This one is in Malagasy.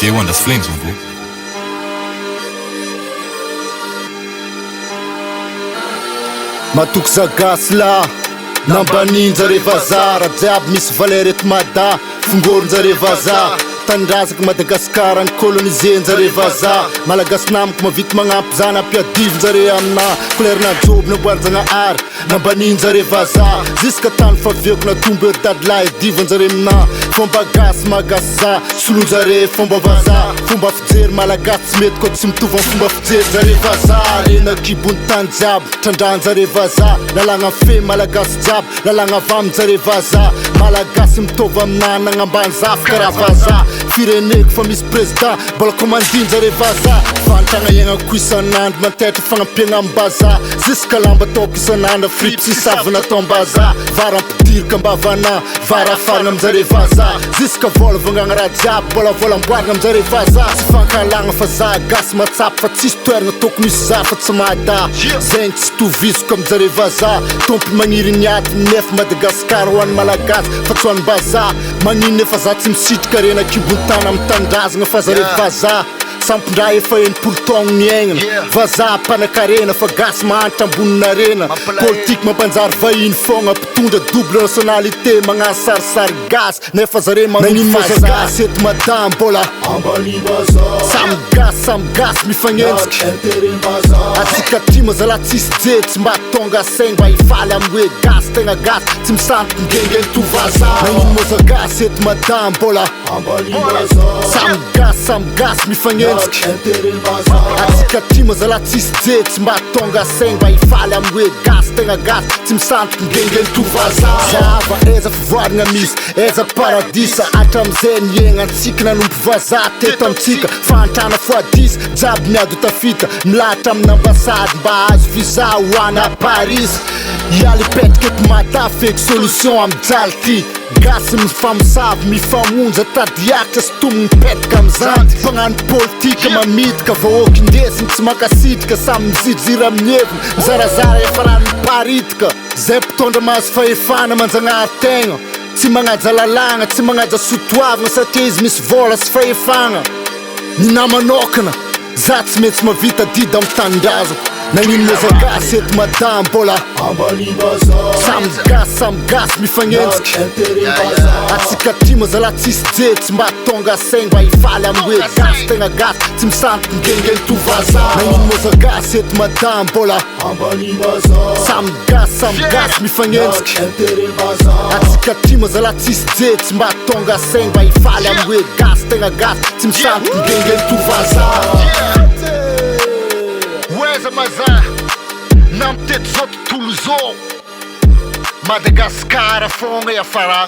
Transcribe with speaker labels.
Speaker 1: DJ Wonders Flames on bro.
Speaker 2: Matoky zagasy la nambaninjare vazara jiaby misy valerety mada fongoronjare vaza tandrazaky Madagasikara ny kolonizenjare vaza malagasy namako mavity magnampy zany ampiadivonjare amina kolerina joby namboarinjagnahary nambaninjare vaza ziska tany faviako natombo eo dadilay divonjare amina fomba gasy magasy za solonjare fomba vaza fomba fijery malagasy tsy mety koa tsy mitovy amin'ny fomba fijery jare vaza rena kibony tany jiaby trandranjare vaza lalagna fe malagasy jiaby lalagna vaminjare vaza malagasy mitovy amina nagnambany zafy karaha vaza fireneko fa misy président mbola komandinjare vaza fantagna iagnako isan'andro mantetry fagnampiagna ambaza ziska lamba ataoko isan'andro fripy sy savana atao ambaza vara ampidirika ambavana vara afarana amjare vaza ziska vola vangagna raha jiaby mbola volamboarina amjare vaza tsy fankalagna fa za gasy matsapy fa tsisy toeragna tokony misy za fa tsy mahada zegny tsy tovisiko amjare vaza tompo magniry niaty nefa Madagasikara ho an'ny malagasy fa tsy ho an'ny baza magnino nefa za tsy misitrika rena kibony tany amy tandrazagna fa zare vaza sampindraha efa enimpolo taogno niaignana vaza mpanakarena fa gasy mahanitra ambonina rena politiky mampanjary vahiny fogna mpitondra double nationalité magnano sarisary gasy nefa zare magnino gasy eto madam mbola samy gasy mifagnenjiky atsika trima zala tsisy jery tsy mba tonga saigny mba hifaly amy hoe gasy tegna gasy tsy misantiky ngengeny to vaza magnino moza gasy eto madam mbola samy gasy mifagnenjiky atsika trima zala tsisy jery tsy mba tonga saigny mba hifaly amy hoe gasy tegna gasy tsy misantiky ngengeny to vaza zava eza fivoarigna misy eza paradisa atramizay niegna antsika nanompo vaza teto amitsika fantrana foadisa jiaby miady tafita milatra amin'ny ambasady mba azo visa hoany a Paris ialy petrika eto mata feky solution amy jaly ty gasy mifamosavy mifamonja tadiakitra sy tomo mipetraka amizany mpagnano politika mamidika vahoaky indesigny tsy makasitrika samy miziroziry amin'ny heviny mizarazara efa rano miparitika zay mpitondra mahazo fahefana manjagnahary tegna tsy magnaja lalagna tsy magnaja sotoavagna satria izy misy vola sy fahefagna ny namanokana za tsy maintsy mavita dida amy tandrazako nagnino moza gasy eto madam mbola samy gasy mifagnenjiky atsika trima zala tsisy jery tsy mba tonga saigny mba hifaly amy hoe gasy tegna gasy tsy misantiky ngengeny to vaza nagnino moza gasy eto madam mbola samy gasy mifagnenjiky atsika trima zala tsisy jery tsy mba tonga saigny mba hifaly amy hoe gasy tegna gasy tsy misantiky ngengeny to vaza weza maza namtety zao tontolo zao Madagasikara fogna iafara